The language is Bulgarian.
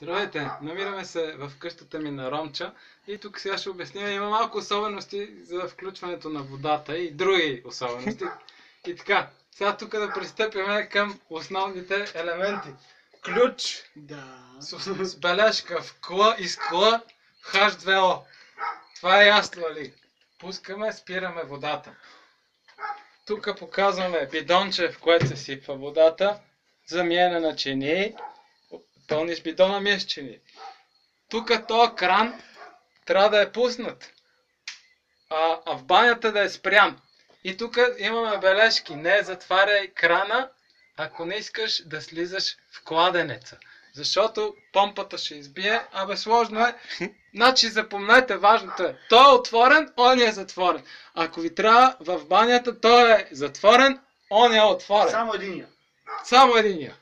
Здравейте! Намираме се в къщата ми на Ромча и тук сега ще обясня. Има малко особености за включването на водата и други особености. И така, сега тук да пристъпим към основните елементи. Ключ с бележка в К и с К H2O. Това е ясно ли? Пускаме, спираме водата. Тук показваме бидонче, в което се сипва водата. Замиена на чини. Пълниш бидона, ми е с чини. Тук този кран трябва да е пуснат, а в банята да е спрян. И тук имаме бележки. Не затваряй крана, ако не искаш да слизаш в кладенеца. Защото помпата ще избие. Абе, сложно е. Значи запомнете, важното е. Той е отворен, он е затворен. Ако ви трябва в банята, той е затворен, он е отворен. Само единия. Само единия.